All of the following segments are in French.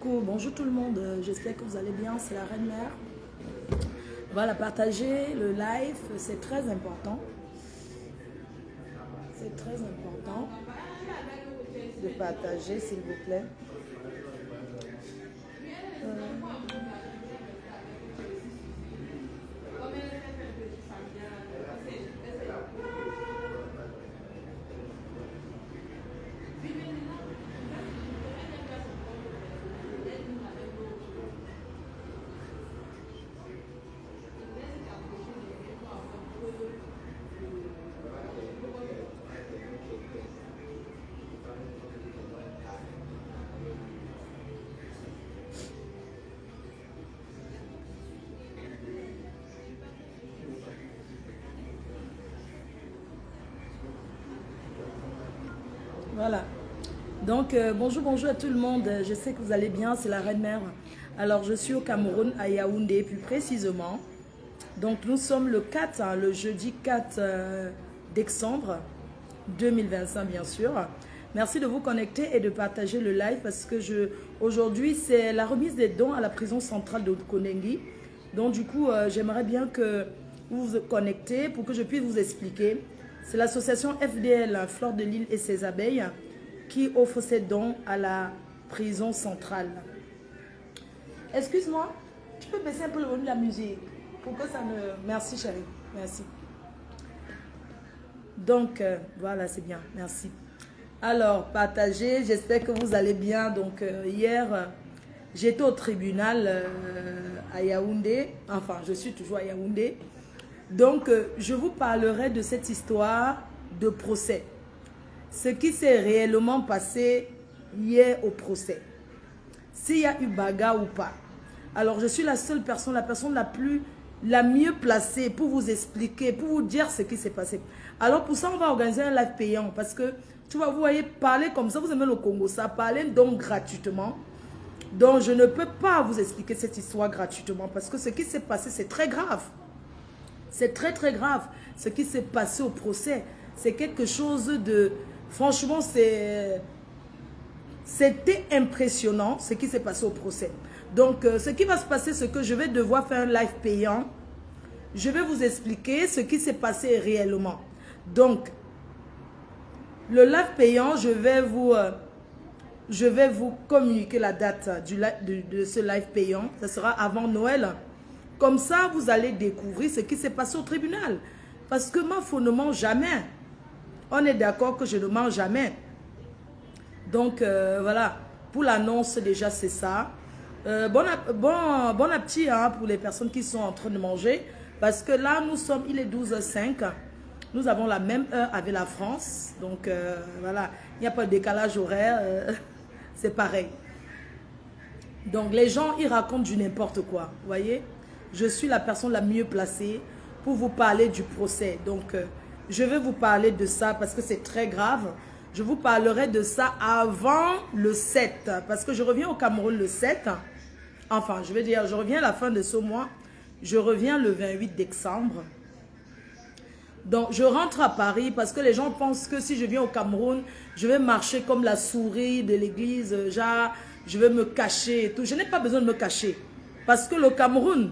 Coucou, bonjour tout le monde, j'espère que vous allez bien, c'est la Reine Mère. Voilà, partagez le live, c'est très important. C'est très important de partager, s'il vous plaît. Voilà. Donc, bonjour à tout le monde. Je sais que vous allez bien, c'est la Reine Mère. Alors, je suis au Cameroun, à Yaoundé, plus précisément. Donc, nous sommes le 4, le jeudi 4 décembre 2025, bien sûr. Merci de vous connecter et de partager le live parce que aujourd'hui, c'est la remise des dons à la prison centrale de Konengi. Donc, du coup, j'aimerais bien que vous vous connectez pour que je puisse vous expliquer. C'est l'association FDL, Fleur de Lille et ses abeilles, qui offre ses dons à la prison centrale. Excuse-moi, tu peux baisser un peu le volume de la musique pour que ça ne... Merci chérie, merci. Donc, voilà, c'est bien, merci. Alors, partagez, j'espère que vous allez bien. Donc, hier, j'étais au tribunal à Yaoundé. Enfin, je suis toujours à Yaoundé. Donc, je vous parlerai de cette histoire de procès. Ce qui s'est réellement passé hier au procès. S'il y a eu bagarre ou pas. Alors, je suis la seule personne, la personne la mieux placée pour vous expliquer, pour vous dire ce qui s'est passé. Alors, pour ça, on va organiser un live payant parce que, tu vois, vous voyez, parler comme ça, vous aimez le Congo, ça, parler donc gratuitement. Donc, je ne peux pas vous expliquer cette histoire gratuitement parce que ce qui s'est passé, c'est très grave. C'est très, très grave. Ce qui s'est passé au procès, c'est quelque chose de... Franchement, c'était impressionnant ce qui s'est passé au procès. Donc, ce qui va se passer, c'est que je vais devoir faire un live payant. Je vais vous expliquer ce qui s'est passé réellement. Donc, le live payant, je vais vous communiquer la date de ce live payant. Ce sera avant Noël. Comme ça, vous allez découvrir ce qui s'est passé au tribunal. Parce que moi, il ne mange jamais. On est d'accord que je ne mange jamais. Donc, voilà. Pour l'annonce, déjà, c'est ça. Bon appétit hein, pour les personnes qui sont en train de manger. Parce que là, il est 12h05. Nous avons la même heure avec la France. Donc, voilà. Il n'y a pas de décalage horaire. C'est pareil. Donc, les gens, ils racontent du n'importe quoi. Vous voyez? Je suis la personne la mieux placée pour vous parler du procès. Donc, je vais vous parler de ça parce que c'est très grave. Je vous parlerai de ça avant le 7. Parce que je reviens au Cameroun le 7. Enfin, je vais dire, je reviens à la fin de ce mois. Je reviens le 28 décembre. Donc, je rentre à Paris parce que les gens pensent que si je viens au Cameroun, je vais marcher comme la souris de l'église. Genre, je vais me cacher et tout. Je n'ai pas besoin de me cacher. Parce que le Cameroun...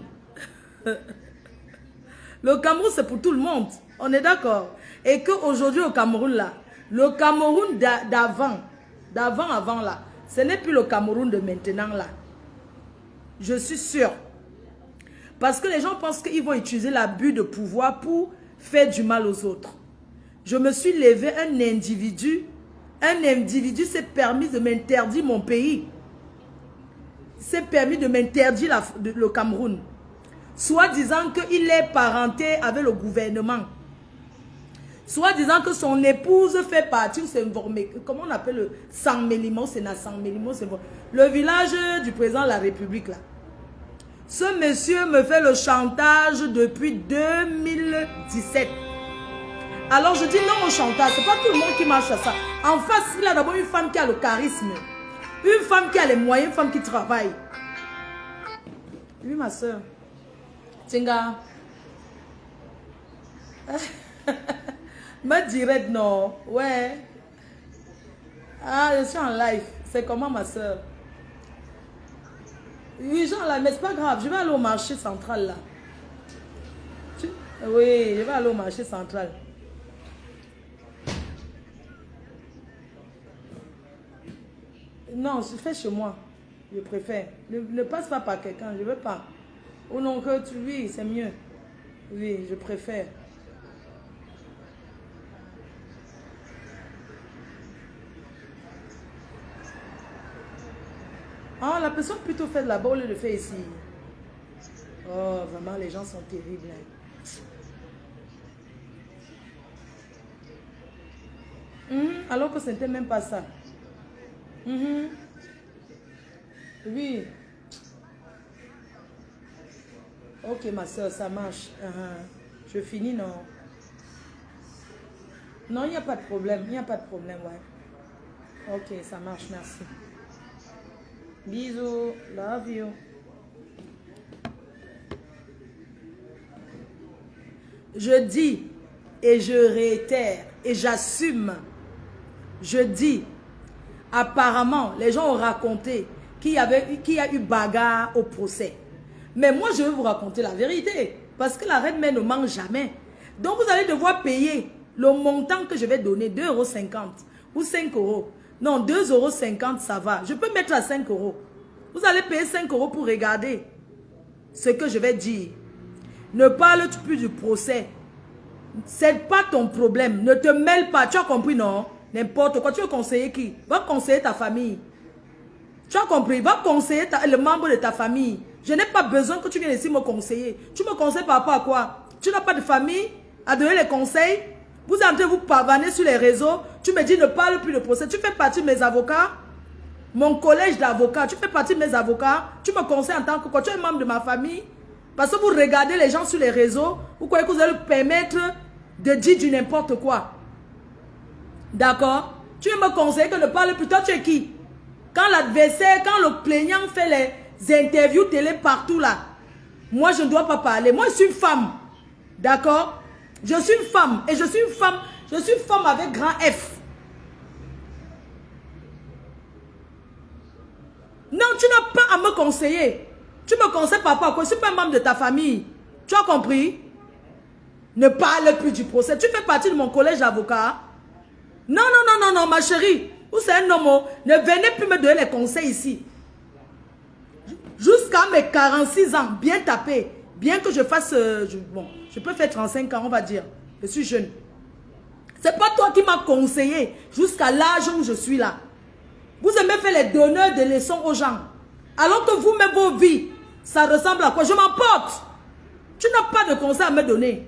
Le Cameroun, c'est pour tout le monde. On est d'accord. Et qu'aujourd'hui, au Cameroun, là, le Cameroun d'avant, là, ce n'est plus le Cameroun de maintenant, là. Je suis sûre. Parce que les gens pensent qu'ils vont utiliser l'abus de pouvoir pour faire du mal aux autres. Je me suis levé, un individu s'est permis de m'interdire mon pays. S'est permis de m'interdire le Cameroun. Soit disant qu'il est parenté avec le gouvernement. Soit disant que son épouse fait partie, comment on appelle le Sangmelimo, c'est le village du président de la République là. Ce monsieur me fait le chantage depuis 2017. Alors je dis non au chantage, c'est pas tout le monde qui marche à ça. En face, il a d'abord une femme qui a le charisme, une femme qui a les moyens, une femme qui travaille. Oui ma soeur. Tinga. Me direct non. Ouais. Ah, je suis en live. C'est comment ma soeur? Oui, genre là, mais c'est pas grave. Je vais aller au marché central là. Oui, je vais aller au marché central. Non, je fais chez moi. Je préfère. Ne passe pas par quelqu'un, je veux pas. Ou non, que tu... Oui, c'est mieux. Oui, je préfère. Ah, la personne plutôt fait de là-bas au lieu de faire ici. Oh, vraiment, les gens sont terribles. Alors que ce n'était même pas ça. Mhm. Oui. Ok, ma soeur, ça marche. Je finis, non? Non, il n'y a pas de problème. Il n'y a pas de problème, ouais. Ok, ça marche, merci. Bisous. Love you. Je dis et je réitère et j'assume. Je dis, apparemment, les gens ont raconté qu'il y a eu bagarre au procès. Mais moi, je vais vous raconter la vérité. Parce que la reine mère ne ment jamais. Donc, vous allez devoir payer le montant que je vais donner, 2,50 € ou 5 €. Non, 2,50 € ça va. Je peux mettre à 5 €. Vous allez payer 5 € pour regarder ce que je vais dire. Ne parle plus du procès. C'est pas ton problème. Ne te mêle pas. Tu as compris, non? N'importe quoi. Tu veux conseiller qui? Va conseiller ta famille. Tu as compris? Va conseiller le membre de ta famille. Je n'ai pas besoin que tu viennes ici me conseiller. Tu me conseilles par rapport à quoi? Tu n'as pas de famille à donner les conseils? Vous êtes en train de vous pavaner sur les réseaux. Tu me dis ne parle plus de procès. Tu fais partie de mes avocats? Mon collège d'avocats. Tu fais partie de mes avocats? Tu me conseilles en tant que quoi? Tu es membre de ma famille? Parce que vous regardez les gens sur les réseaux. Vous croyez que vous allez permettre de dire du n'importe quoi? D'accord? Tu veux me conseiller que ne parle plus. Toi, tu es qui? Quand l'adversaire, quand le plaignant fait les interviews télé partout là, moi je ne dois pas parler. Moi je suis une femme. D'accord? Je suis une femme. Et je suis une femme avec grand F. Non, tu n'as pas à me conseiller. Tu me conseilles par rapport à quoi? Je ne suis pas un membre de ta famille. Tu as compris? Ne parle plus du procès. Tu fais partie de mon collège d'avocats. Non, non, non, non, non, ma chérie. Vous c'est un homme. Ne venez plus me donner les conseils ici. Jusqu'à mes 46 ans, bien tapé. Bien que je fasse... bon, je peux faire 35 ans, on va dire. Je suis jeune. C'est pas toi qui m'as conseillé jusqu'à l'âge où je suis là. Vous aimez faire les donneurs de leçons aux gens. Alors que vous-même, vos vies, ça ressemble à quoi? Je m'emporte. Tu n'as pas de conseils à me donner.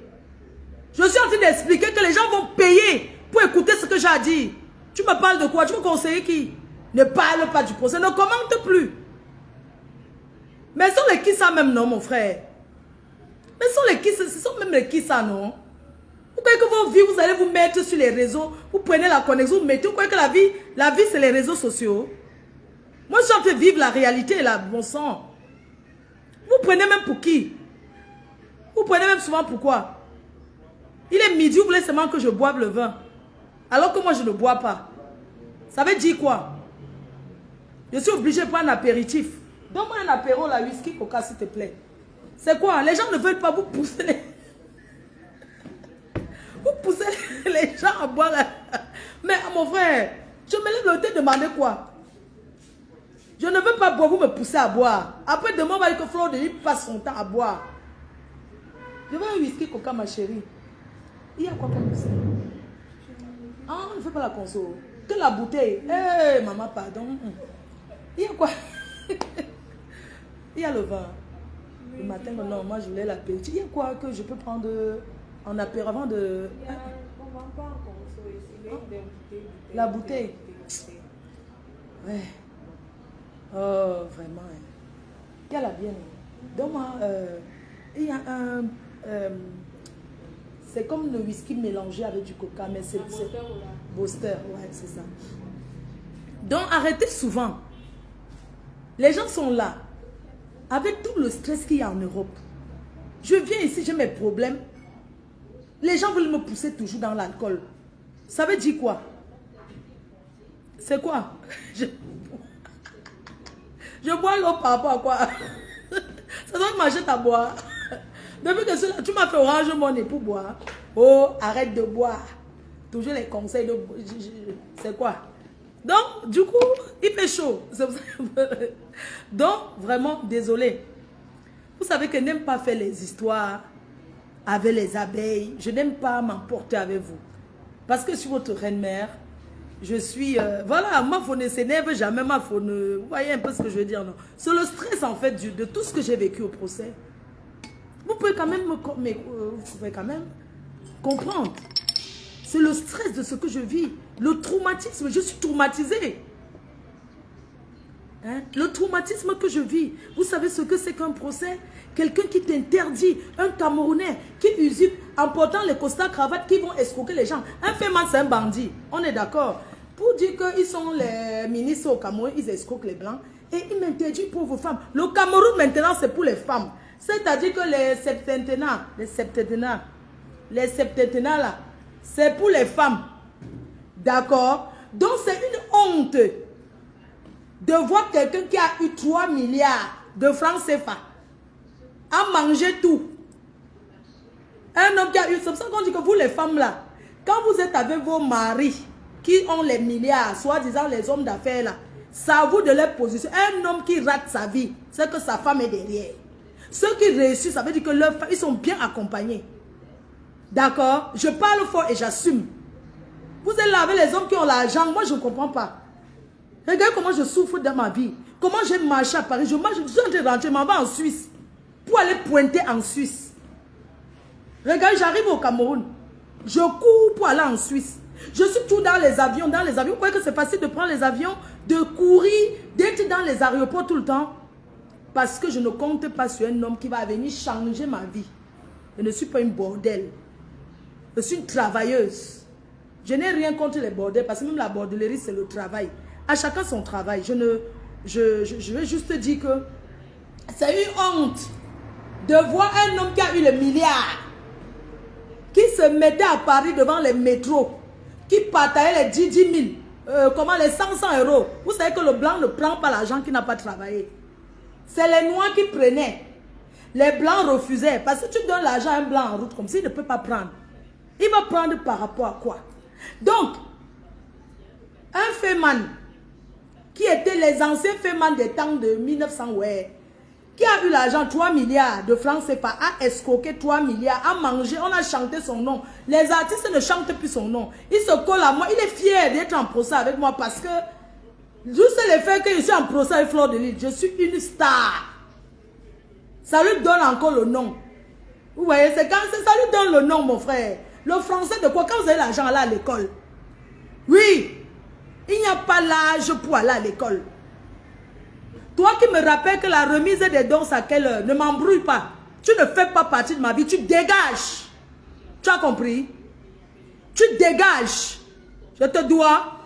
Je suis en train d'expliquer que les gens vont payer pour écouter ce que j'ai à dire. Tu me parles de quoi? Tu me conseilles qui? Ne parle pas du procès, ne commente plus. Mais ce sont les qui ça même, non, mon frère? Mais ce sont les qui, ce sont même les qui ça, non? Vous croyez que vos vies, vous allez vous mettre sur les réseaux, vous prenez la connexion, vous mettez, vous croyez que la vie c'est les réseaux sociaux? Moi, je suis en train de vivre la réalité, là, bon sang. Vous prenez même pour qui? Vous prenez même souvent pourquoi? Il est midi, vous voulez seulement que je boive le vin. Alors que moi, je ne bois pas. Ça veut dire quoi? Je suis obligé de prendre un apéritif. Donne-moi un apéro, la whisky, coca, s'il te plaît. C'est quoi? Les gens ne veulent pas vous pousser les... Vous poussez les gens à boire. Mais mon frère, je me lève le thé demander quoi? Je ne veux pas boire, vous me poussez à boire. Après demain, on va dire que Fleur de Lys passe son temps à boire. Je veux un whisky coca, ma chérie. Il y a quoi comme ça? Ah, on ne fait pas la conso. Que la bouteille. Eh, hey, maman, pardon. Il y a quoi? Il y a le vin. Le matin, non, moi je voulais l'apéritif. Il y a quoi que je peux prendre en apéro avant de... On ne vend pas en conso ici. Il y a des bouteilles. La bouteille. Ouais. Oh, vraiment. Il y a la bienne. Donne-moi... il y a un... c'est comme le whisky mélangé avec du coca, mais c'est... Booster, ouais, c'est ça. Donc, arrêtez souvent. Les gens sont là. Avec tout le stress qu'il y a en Europe. Je viens ici, j'ai mes problèmes. Les gens veulent me pousser toujours dans l'alcool. Ça veut dire quoi? C'est quoi? Je bois l'eau par rapport à quoi? Ça doit m'acheter à boire. Depuis que cela, tu m'as fait orange mon époux boire. Oh, arrête de boire. Toujours les conseils de... C'est quoi? Donc, du coup, il fait chaud. Donc, vraiment, désolé. Vous savez que je n'aime pas faire les histoires avec les abeilles. Je n'aime pas m'emporter avec vous. Parce que je suis votre reine-mère. Je suis... voilà, ma faune ne s'énerve jamais. Ma faune... Vous voyez un peu ce que je veux dire, non? C'est le stress, en fait, de tout ce que j'ai vécu au procès. Vous pouvez quand même, vous pouvez quand même comprendre. C'est le stress de ce que je vis. Le traumatisme, je suis traumatisée. Hein? Le traumatisme que je vis. Vous savez ce que c'est qu'un procès? Quelqu'un qui t'interdit, un Camerounais qui usurpe en portant les costards cravates qui vont escroquer les gens. Un Féman, c'est un bandit. On est d'accord. Pour dire qu'ils sont les ministres au Cameroun, ils escroquent les blancs. Et ils m'interdisent pour vos femmes. Le Cameroun maintenant, c'est pour les femmes. C'est-à-dire que les septentenats là, c'est pour les femmes. D'accord? Donc c'est une honte de voir quelqu'un qui a eu 3 milliards de francs CFA à manger tout. Un homme qui a eu... C'est pour ça qu'on dit que vous les femmes là, quand vous êtes avec vos maris qui ont les milliards, soi-disant les hommes d'affaires là, c'est à vous de leur position. Un homme qui rate sa vie, c'est que sa femme est derrière. Ceux qui réussissent, ça veut dire que leurs femmes, ils sont bien accompagnés. D'accord? Je parle fort et j'assume. Vous êtes là avec les hommes qui ont l'argent, moi je ne comprends pas. Regardez comment je souffre dans ma vie. Comment j'ai marché à Paris. Je suis en train de rentrer, je m'en vais en Suisse. Pour aller pointer en Suisse. Regardez, j'arrive au Cameroun. Je cours pour aller en Suisse. Je suis tout dans les avions. Vous croyez que c'est facile de prendre les avions, de courir, d'être dans les aéroports tout le temps? Parce que je ne compte pas sur un homme qui va venir changer ma vie. Je ne suis pas une bordel. Je suis une travailleuse. Je n'ai rien contre les bordels, parce que même la bordellerie, c'est le travail. À chacun son travail. Je vais juste dire que c'est une honte de voir un homme qui a eu le milliard, qui se mettait à Paris devant les métros, qui partageait les 10 000, les 500 euros. Vous savez que le blanc ne prend pas l'argent qui n'a pas travaillé. C'est les noirs qui prenaient. Les blancs refusaient. Parce que tu donnes l'argent à un blanc en route comme ça, il ne peut pas prendre. Il va prendre par rapport à quoi? Donc, un Féman, qui était les anciens Féman des temps de 1900, ouais, qui a eu l'argent, 3 milliards de francs CFA, a escroqué 3 milliards, a mangé, on a chanté son nom. Les artistes ne chantent plus son nom. Il se colle à moi, il est fier d'être en procès avec moi parce que, juste le fait que je suis en procès avec Fleur de Lys, je suis une star. Ça lui donne encore le nom. Vous voyez, c'est quand ça lui donne le nom, mon frère. Le français de quoi? Quand vous avez l'argent, aller à l'école. Oui, il n'y a pas l'âge pour aller à l'école. Toi qui me rappelles que la remise des dons, à quelle heure? Ne m'embrouille pas. Tu ne fais pas partie de ma vie. Tu dégages. Tu as compris? Tu dégages. Je te dois.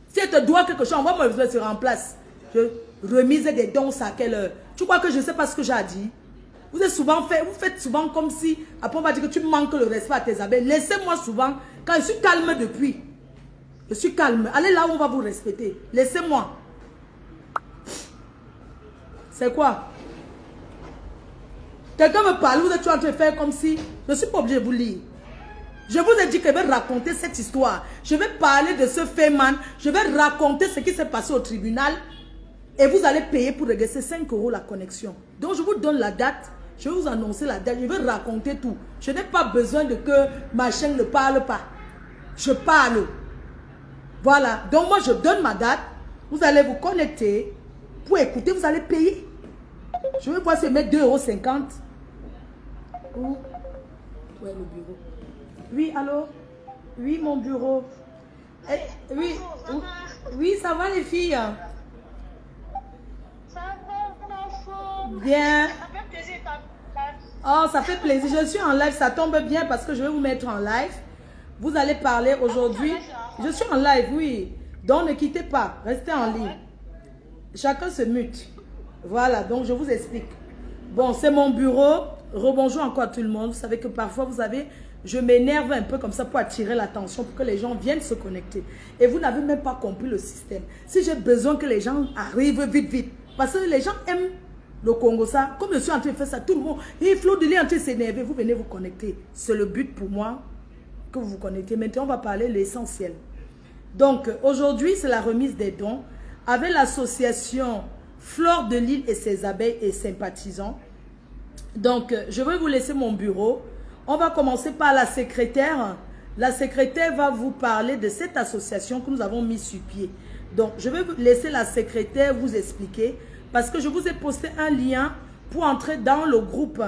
Si je te dois quelque chose, envoie-moi le sur en place. Remise des dons, à quelle heure? Tu crois que je ne sais pas ce que j'ai dit? Vous faites souvent comme si, après on va dire que tu manques le respect à tes abeilles. Laissez-moi souvent, quand je suis calme depuis, je suis calme. Allez là où on va vous respecter. Laissez-moi. C'est quoi? Quelqu'un me parle, vous êtes en train de faire comme si, je ne suis pas obligé de vous lire. Je vous ai dit que je vais raconter cette histoire. Je vais parler de ce Féman. Je vais raconter ce qui s'est passé au tribunal. Et vous allez payer pour regarder 5 € la connexion. Donc je vous donne la date. Je vais vous annoncer la date. Je vais raconter tout. Je n'ai pas besoin de que ma chaîne ne parle pas. Je parle. Voilà. Donc moi je donne ma date. Vous allez vous connecter. Pour écouter, vous allez payer. Je vais voir se mettre 2,50 €. Où? Ouais, le bureau. Oui, allô? Oui, mon bureau. Eh, oui, oui, ça va les filles? Bien. Oh, ça fait plaisir. Je suis en live. Ça tombe bien parce que je vais vous mettre en live. Vous allez parler aujourd'hui. Je suis en live, oui. Donc, ne quittez pas. Restez en ligne. Chacun se mute. Voilà, donc je vous explique. Bon, c'est mon bureau. Rebonjour encore à tout le monde. Vous savez que parfois, vous savez, je m'énerve un peu comme ça pour attirer l'attention, pour que les gens viennent se connecter. Et vous n'avez même pas compris le système. Si j'ai besoin que les gens arrivent vite, vite, Parce que les gens aiment le Congo, ça. Comme je suis en train de faire ça, tout le monde, il flot de en train de s'énerver. Vous venez vous connecter. C'est le but pour moi que vous vous connectez. Maintenant, on va parler de l'essentiel. Donc, aujourd'hui, c'est la remise des dons avec l'association Flore de Lille et ses abeilles et sympathisants. Donc, je vais vous laisser mon bureau. On va commencer par la secrétaire. La secrétaire va vous parler de cette association que nous avons mis sur pied. Donc, je vais vous laisser la secrétaire vous expliquer parce que je vous ai posté un lien pour entrer dans le groupe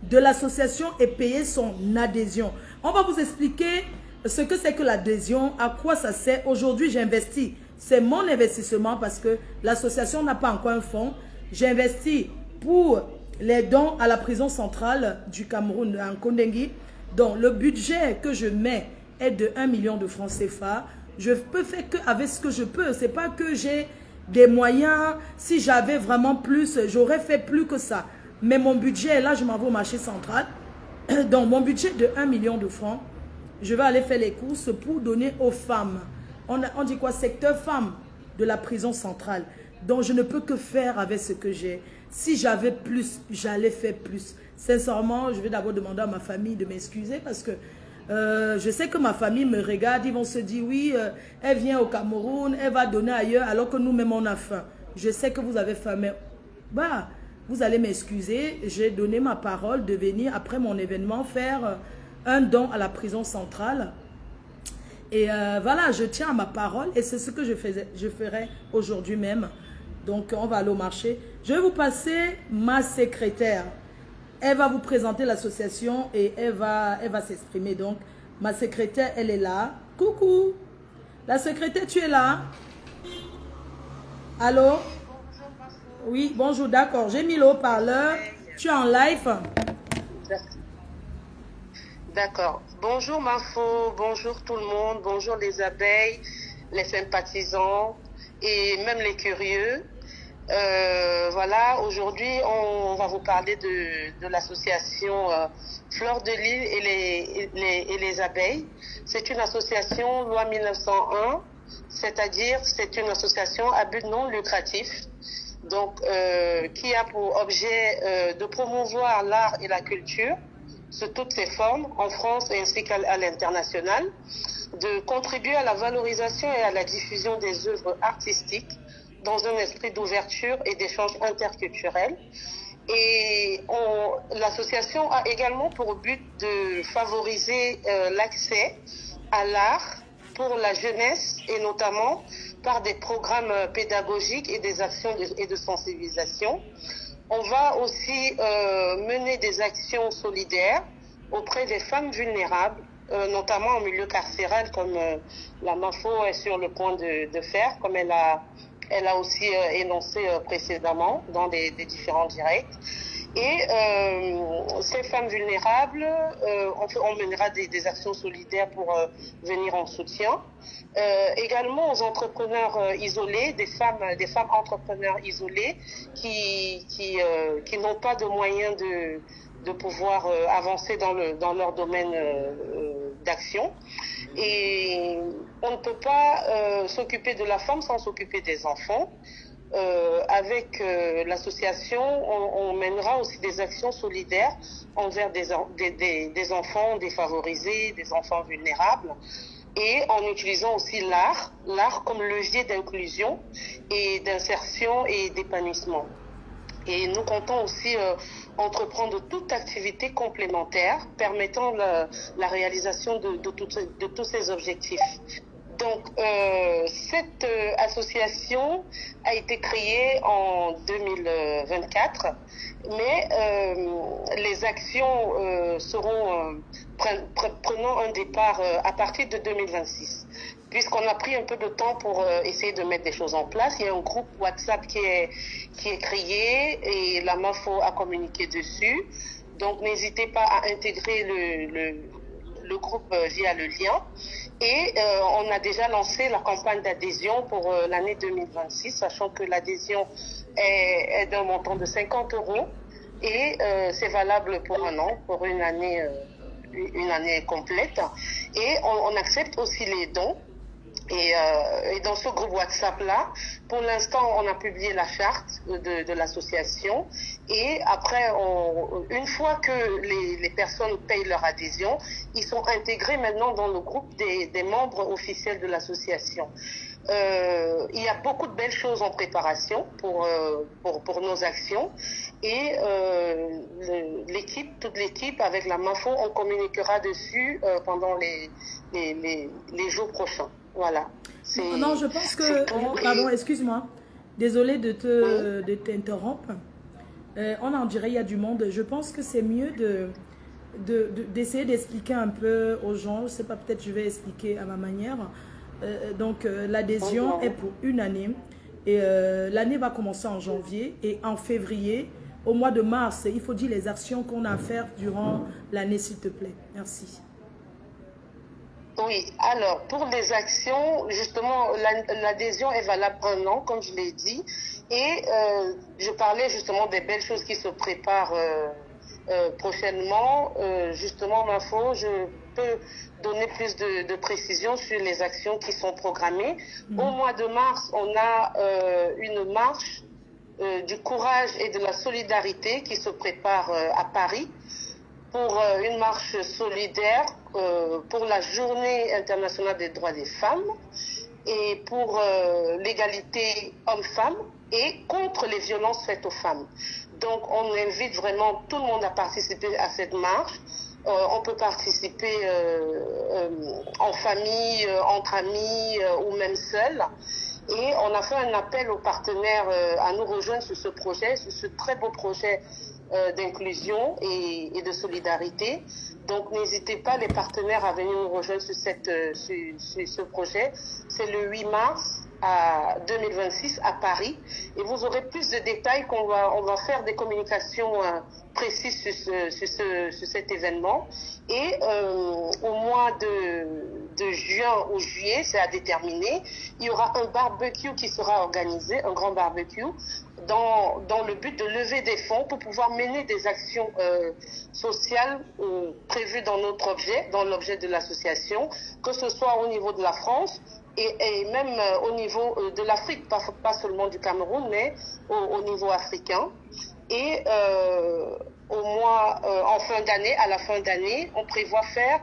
de l'association et payer son adhésion. On va vous expliquer ce que c'est que l'adhésion, à quoi ça sert. Aujourd'hui, j'investis. C'est mon investissement parce que l'association n'a pas encore un fonds. J'investis pour les dons à la prison centrale du Cameroun, en Kondengui. Donc, le budget que je mets est de 1 million de francs CFA. Je peux faire qu'avec ce que je peux. Ce n'est pas que j'ai des moyens. Si j'avais vraiment plus, j'aurais fait plus que ça. Mais mon budget, là, je m'en vais au marché central. Donc, mon budget de 1 million de francs, je vais aller faire les courses pour donner aux femmes. On dit quoi? Secteur femmes de la prison centrale. Donc, je ne peux que faire avec ce que j'ai. Si j'avais plus, j'allais faire plus. Sincèrement, je vais d'abord demander à ma famille de m'excuser parce que je sais que ma famille me regarde. Ils vont se dire, oui, elle vient au Cameroun, elle va donner ailleurs alors que nous-mêmes, on a faim. Je sais que vous avez faim, mais bah, vous allez m'excuser. J'ai donné ma parole de venir après mon événement faire un don à la prison centrale. Et voilà, je tiens à ma parole et c'est ce que je ferai aujourd'hui même. Donc, on va aller au marché. Je vais vous passer ma secrétaire. Elle va vous présenter l'association et elle va s'exprimer. Donc, ma secrétaire, elle est là. Coucou. La secrétaire, tu es là? Allô? Oui, bonjour, d'accord. J'ai mis le haut-parleur. Tu es en live? D'accord. Bonjour Mafo, bonjour tout le monde, bonjour les abeilles, les sympathisants et même les curieux. Voilà, aujourd'hui on va vous parler de l'association Flore de Lille et les abeilles. C'est une association loi 1901, c'est-à-dire c'est une association à but non lucratif. Donc, qui a pour objet de promouvoir l'art et la culture sous toutes ses formes, en France ainsi qu'à l'international, de contribuer à la valorisation et à la diffusion des œuvres artistiques dans un esprit d'ouverture et d'échange interculturel. Et l'association a également pour but de favoriser l'accès à l'art pour la jeunesse et notamment par des programmes pédagogiques et des actions de sensibilisation. On va aussi mener des actions solidaires auprès des femmes vulnérables, notamment en milieu carcéral, comme la MAFO est sur le point de faire, comme elle a aussi énoncé précédemment dans des différents directs. Et ces femmes vulnérables, on mènera des actions solidaires pour venir en soutien. Également aux entrepreneurs isolés, des femmes entrepreneurs isolées qui n'ont pas de moyens de pouvoir avancer dans leur domaine d'action. Et on ne peut pas s'occuper de la femme sans s'occuper des enfants. Avec l'association, on mènera aussi des actions solidaires envers des enfants défavorisés, des enfants vulnérables, et en utilisant aussi l'art comme levier d'inclusion et d'insertion et d'épanouissement. Et nous comptons aussi entreprendre toute activité complémentaire permettant la réalisation de tous ces objectifs. Donc, cette association a été créée en 2024, mais les actions prenant un départ à partir de 2026. Puisqu'on a pris un peu de temps pour essayer de mettre des choses en place. Il y a un groupe WhatsApp qui est créé et la MAFO a communiqué dessus. Donc, n'hésitez pas à intégrer le groupe via le lien. Et on a déjà lancé la campagne d'adhésion pour l'année 2026, sachant que l'adhésion est d'un montant de 50 € et c'est valable pour un an, pour une année complète. Et on accepte aussi les dons. Et dans ce groupe WhatsApp-là, pour l'instant, on a publié la charte de l'association. Et après, une fois que les personnes payent leur adhésion, ils sont intégrés maintenant dans le groupe des membres officiels de l'association. Il y a beaucoup de belles choses en préparation pour nos actions. Et toute l'équipe avec la MAFO, on communiquera dessus pendant les jours prochains. Voilà. Non, je pense que... Pardon, excuse-moi. Désolée de t'interrompre. On en dirait, il y a du monde. Je pense que c'est mieux d'essayer d'expliquer un peu aux gens. Je ne sais pas, peut-être je vais expliquer à ma manière. Donc, l'adhésion est pour une année. Et l'année va commencer en janvier. Et en février, au mois de mars, il faut dire les actions qu'on a à faire durant l'année, s'il te plaît. Merci. Oui, alors pour les actions, justement, l'adhésion est valable 1 an, comme je l'ai dit. Et je parlais justement des belles choses qui se préparent prochainement. Justement, Mafo, je peux donner plus de précisions sur les actions qui sont programmées. Au mois de mars, on a une marche du courage et de la solidarité qui se prépare à Paris, pour une marche solidaire pour la Journée internationale des droits des femmes et pour l'égalité homme-femme et contre les violences faites aux femmes. Donc on invite vraiment tout le monde à participer à cette marche. On peut participer en famille, entre amis ou même seul. Et on a fait un appel aux partenaires à nous rejoindre sur ce projet, sur ce très beau projet d'inclusion et de solidarité. Donc n'hésitez pas les partenaires à venir nous rejoindre sur ce projet. C'est le 8 mars 2026 à Paris. Et vous aurez plus de détails on va faire des communications précises sur cet événement. Et au mois de juin ou juillet, c'est à déterminer, il y aura un barbecue qui sera organisé, un grand barbecue, dans le but de lever des fonds pour pouvoir mener des actions sociales prévues dans l'objet de l'association, que ce soit au niveau de la France et même au niveau de l'Afrique, pas seulement du Cameroun, mais au niveau africain. Et à la fin d'année, on prévoit faire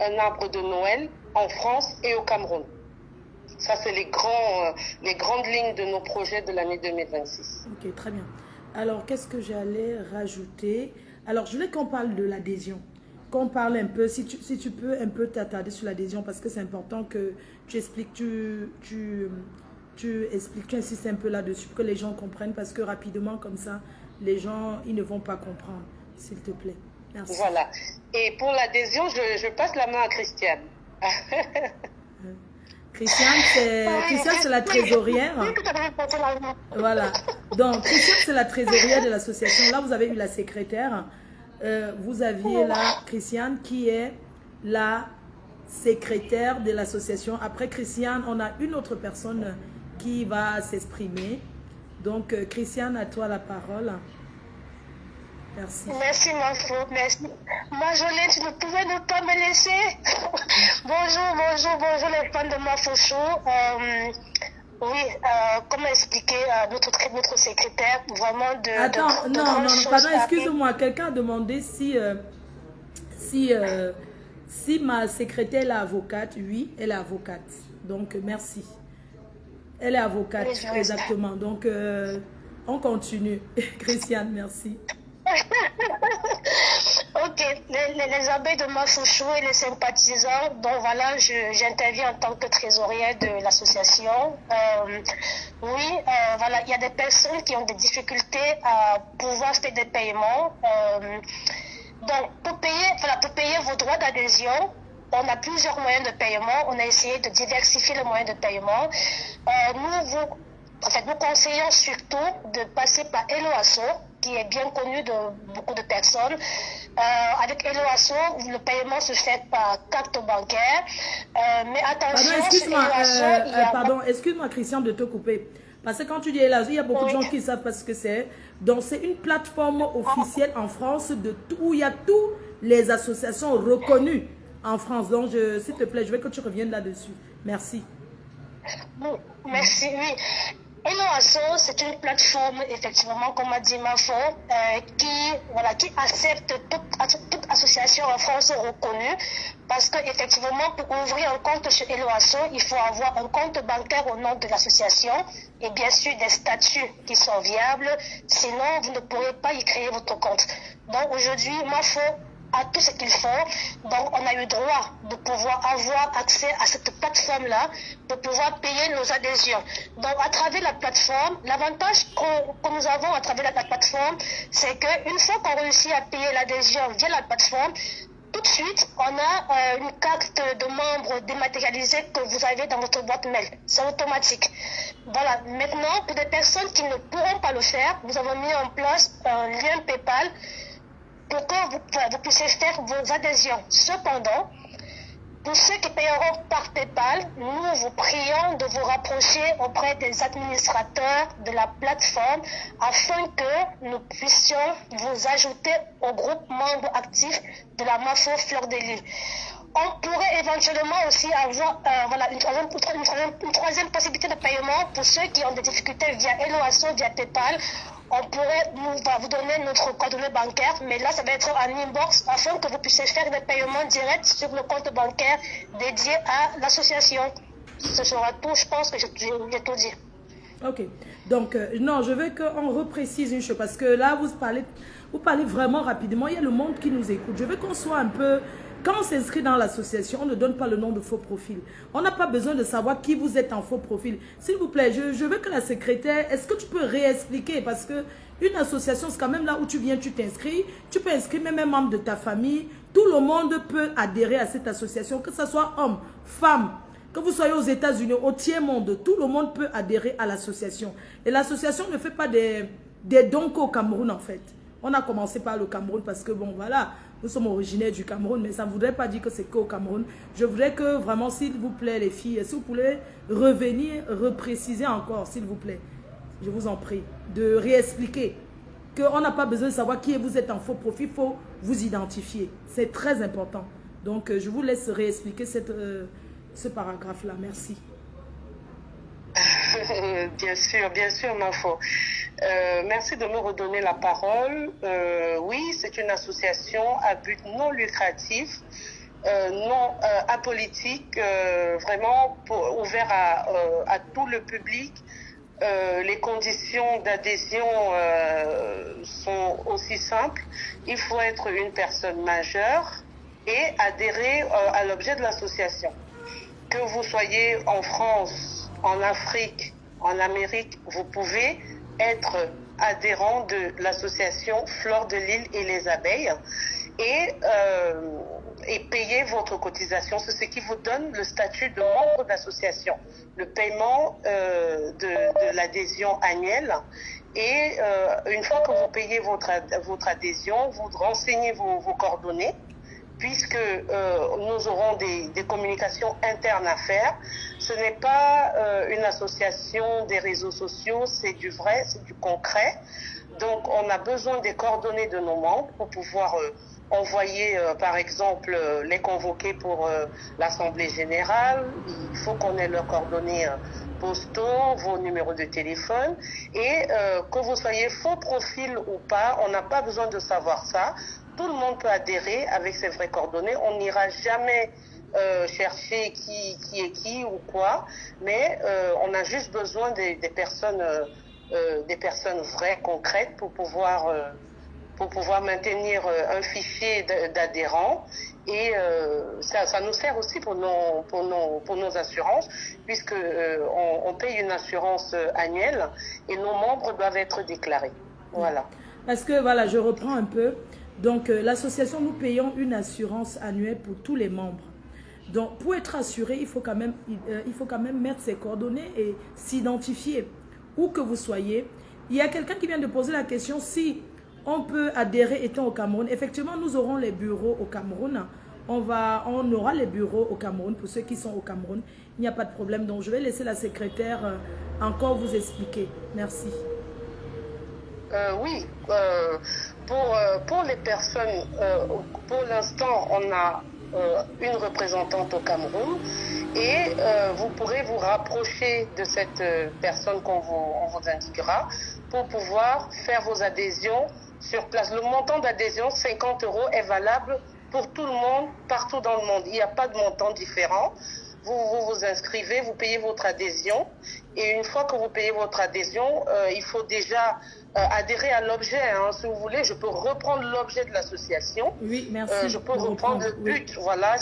un arbre de Noël en France et au Cameroun. Ça, c'est les grandes lignes de nos projets de l'année 2026. Ok, très bien. Alors, qu'est-ce que j'allais rajouter? Alors, je voulais qu'on parle de l'adhésion. Qu'on parle un peu, si tu peux un peu t'attarder sur l'adhésion, parce que c'est important que tu expliques, tu insistes un peu là-dessus pour que les gens comprennent, parce que rapidement, comme ça, les gens, ils ne vont pas comprendre, s'il te plaît. Merci. Voilà. Et pour l'adhésion, je passe la main à Christiane. Christiane, c'est la trésorière. Voilà. Donc, Christiane, c'est la trésorière de l'association. Là, vous avez eu la secrétaire. Vous aviez là, Christiane, qui est la secrétaire de l'association. Après Christiane, on a une autre personne qui va s'exprimer. Donc, Christiane, à toi la parole. Merci. Merci, Mafo. Merci. Marjolaine, tu ne pouvais ne pas me laisser. bonjour les fans de Mafo Show. Oui, comme a expliqué notre secrétaire, vraiment Attends, non, pardon, excuse-moi. Quelqu'un a demandé si ma secrétaire est avocate. Oui, elle est avocate. Donc, merci. Elle est avocate, exactement. Donc, on continue. Christiane, merci. Ok, les abeilles de Mafouchou et les sympathisants, donc voilà, j'interviens en tant que trésorière de l'association. Voilà, il y a des personnes qui ont des difficultés à pouvoir faire des paiements. Donc, pour payer vos droits d'adhésion, on a plusieurs moyens de paiement. On a essayé de diversifier les moyens de paiement. Nous conseillons surtout de passer par Eloasso, qui est bien connu de beaucoup de personnes. Avec Eloasso, le paiement se fait par carte bancaire. Mais attention, pardon, excuse-moi Christian de te couper. Parce que quand tu dis Eloasso, il y a beaucoup de gens qui savent pas ce que c'est. Donc c'est une plateforme officielle en France où il y a toutes les associations reconnues en France. Donc s'il te plaît, je veux que tu reviennes là-dessus. Merci. Oui, merci, oui. Hello Asso, c'est une plateforme, effectivement, comme a dit Mafo, qui accepte toute association en France reconnue, parce qu'effectivement, pour ouvrir un compte chez Hello Asso, il faut avoir un compte bancaire au nom de l'association et bien sûr des statuts qui sont viables, sinon vous ne pourrez pas y créer votre compte. Donc aujourd'hui, Mafo à tout ce qu'il faut. Donc, on a eu droit de pouvoir avoir accès à cette plateforme-là pour pouvoir payer nos adhésions. Donc, à travers la plateforme, l'avantage que nous avons à travers la plateforme, c'est qu'une fois qu'on réussit à payer l'adhésion via la plateforme, tout de suite, on a une carte de membre dématérialisée que vous avez dans votre boîte mail. C'est automatique. Voilà. Maintenant, pour des personnes qui ne pourront pas le faire, nous avons mis en place un lien PayPal pour que vous puissiez faire vos adhésions. Cependant, pour ceux qui payeront par PayPal, nous vous prions de vous rapprocher auprès des administrateurs de la plateforme afin que nous puissions vous ajouter au groupe membre actif de la Mafo Fleur de Lys. On pourrait éventuellement aussi avoir une troisième possibilité de paiement pour ceux qui ont des difficultés via Hello Asso, via PayPal. On pourrait vous donner notre coordonnée bancaire, mais là, ça va être en inbox afin que vous puissiez faire des paiements directs sur le compte bancaire dédié à l'association. Ce sera tout, je pense que j'ai tout dit. Ok. Donc, non, je veux qu'on reprécise une chose, parce que là, vous parlez vraiment rapidement. Il y a le monde qui nous écoute. Je veux qu'on soit un peu... Quand on s'inscrit dans l'association, on ne donne pas le nom de faux profil. On n'a pas besoin de savoir qui vous êtes en faux profil. S'il vous plaît, je veux que la secrétaire, est-ce que tu peux réexpliquer? Parce que une association, c'est quand même là où tu viens, tu t'inscris. Tu peux inscrire même un membre de ta famille. Tout le monde peut adhérer à cette association, que ce soit homme, femme, que vous soyez aux États-Unis, au tiers monde. Tout le monde peut adhérer à l'association. Et l'association ne fait pas des dons qu'au Cameroun, en fait. On a commencé par le Cameroun parce que, bon, voilà, nous sommes originaires du Cameroun, mais ça ne voudrait pas dire que c'est qu'au Cameroun. Je voudrais que, vraiment, s'il vous plaît, les filles, si vous pouvez revenir, repréciser encore, s'il vous plaît, je vous en prie, de réexpliquer qu'on n'a pas besoin de savoir qui vous êtes en faux profil, il faut vous identifier. C'est très important. Donc, je vous laisse réexpliquer ce paragraphe-là. Merci. Bien sûr, Mafo. Merci de me redonner la parole. Oui, c'est une association à but non lucratif, non apolitique, vraiment ouvert à tout le public. Les conditions d'adhésion sont aussi simples. Il faut être une personne majeure et adhérer à l'objet de l'association. Que vous soyez en France, en Afrique, en Amérique, vous pouvez être adhérent de l'association Fleur de Lys et les abeilles et payer votre cotisation. C'est ce qui vous donne le statut de membre d'association, le paiement de l'adhésion annuelle. Et une fois que vous payez votre adhésion, vous renseignez vos coordonnées, puisque nous aurons des communications internes à faire. Ce n'est pas une association des réseaux sociaux, c'est du vrai, c'est du concret. Donc, on a besoin des coordonnées de nos membres pour pouvoir envoyer, par exemple, les convoquer pour l'Assemblée générale. Il faut qu'on ait leurs coordonnées postaux, vos numéros de téléphone. Et que vous soyez faux profil ou pas, on n'a pas besoin de savoir ça. Tout le monde peut adhérer avec ses vraies coordonnées. On n'ira jamais chercher qui est qui ou quoi, mais on a juste besoin des personnes vraies, concrètes pour pouvoir maintenir un fichier d'adhérents. Et ça nous sert aussi pour nos assurances, puisque on paye une assurance annuelle et nos membres doivent être déclarés. Voilà. Parce que voilà, je reprends un peu. Donc, l'association, nous payons une assurance annuelle pour tous les membres. Donc, pour être assuré, il faut quand même mettre ses coordonnées et s'identifier. Où que vous soyez. Il y a quelqu'un qui vient de poser la question si on peut adhérer étant au Cameroun. Effectivement, nous aurons les bureaux au Cameroun. On aura les bureaux au Cameroun pour ceux qui sont au Cameroun. Il n'y a pas de problème. Donc, je vais laisser la secrétaire encore vous expliquer. Merci. Oui, pour les personnes, pour l'instant, on a une représentante au Cameroun et vous pourrez vous rapprocher de cette personne on vous indiquera pour pouvoir faire vos adhésions sur place. Le montant d'adhésion, 50 €, est valable pour tout le monde, partout dans le monde. Il n'y a pas de montant différent. Vous inscrivez, vous payez votre adhésion. Et une fois que vous payez votre adhésion, il faut déjà adhérer à l'objet. Hein. Si vous voulez, je peux reprendre l'objet de l'association. Oui, merci. Je peux reprendre le but. Oui. Voilà,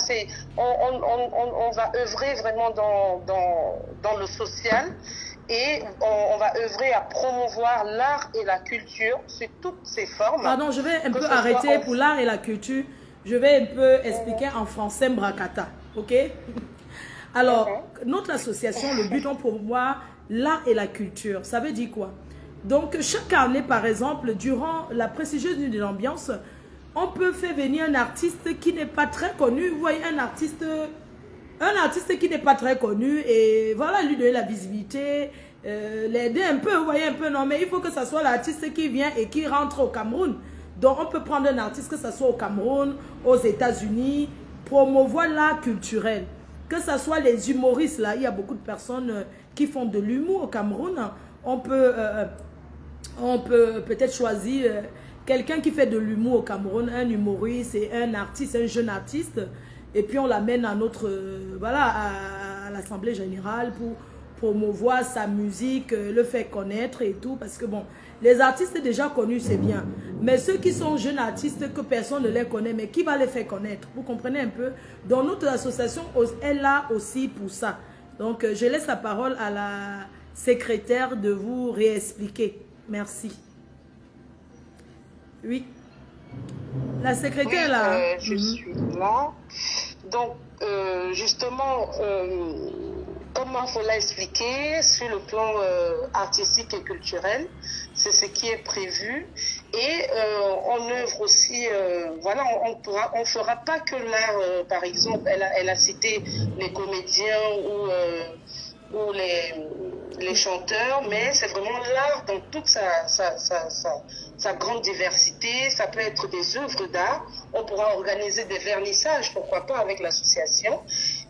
on va œuvrer vraiment dans le social. Et on va œuvrer à promouvoir l'art et la culture sous toutes ses formes. Pardon, je vais un peu arrêter pour l'art et la culture. Je vais un peu expliquer en français Mbrakata, ok? Alors, notre association, le but, on promouvoir l'art et la culture. Ça veut dire quoi? Donc, chaque année, par exemple, durant la prestigieuse nuit de l'ambiance, on peut faire venir un artiste qui n'est pas très connu. Vous voyez, un artiste qui n'est pas très connu et voilà, lui donner la visibilité, l'aider un peu, vous voyez un peu, non, mais il faut que ce soit l'artiste qui vient et qui rentre au Cameroun. Donc, on peut prendre un artiste, que ce soit au Cameroun, aux États-Unis, promouvoir l'art culturel. Que ce soit les humoristes, là, il y a beaucoup de personnes qui font de l'humour au Cameroun. On peut peut-être choisir quelqu'un qui fait de l'humour au Cameroun, un humoriste et un artiste, un jeune artiste. Et puis on l'amène à notre, voilà, à l'Assemblée Générale pour promouvoir sa musique, le faire connaître et tout. Parce que bon, les artistes déjà connus, c'est bien. Mais ceux qui sont jeunes artistes, que personne ne les connaît, mais qui va les faire connaître? Vous comprenez un peu? Donc notre association est là aussi pour ça. Donc je laisse la parole à la secrétaire de vous réexpliquer. Merci. Oui. La secrétaire, oui, là. Je suis là. Donc, justement, comme il l'a expliqué, sur le plan artistique et culturel, c'est ce qui est prévu. Et on œuvre aussi, voilà, on fera pas que l'art, par exemple, elle a cité les comédiens ou les chanteurs, mais c'est vraiment l'art dans toute sa grande diversité. Ça peut être des œuvres d'art. On pourra organiser des vernissages, pourquoi pas, avec l'association.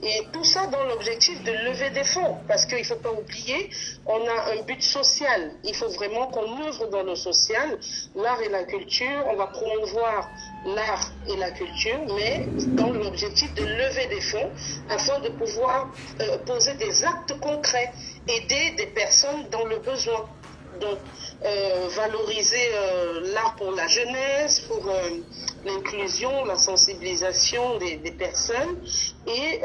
Et tout ça dans l'objectif de lever des fonds. Parce qu'il ne faut pas oublier, on a un but social. Il faut vraiment qu'on œuvre dans le social, l'art et la culture. On va promouvoir l'art et la culture, mais dans l'objectif de lever des fonds afin de pouvoir poser des actes concrets, aider des personnes dans le besoin. Donc, valoriser l'art pour la jeunesse, pour l'inclusion, la sensibilisation des personnes. Et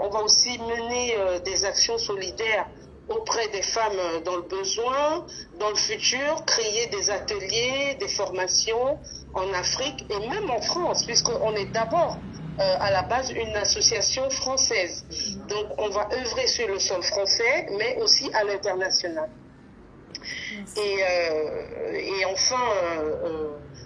on va aussi mener des actions solidaires auprès des femmes dans le besoin, dans le futur, créer des ateliers, des formations en Afrique et même en France, puisqu'on est d'abord à la base une association française. Donc on va œuvrer sur le sol français, mais aussi à l'international. Et enfin,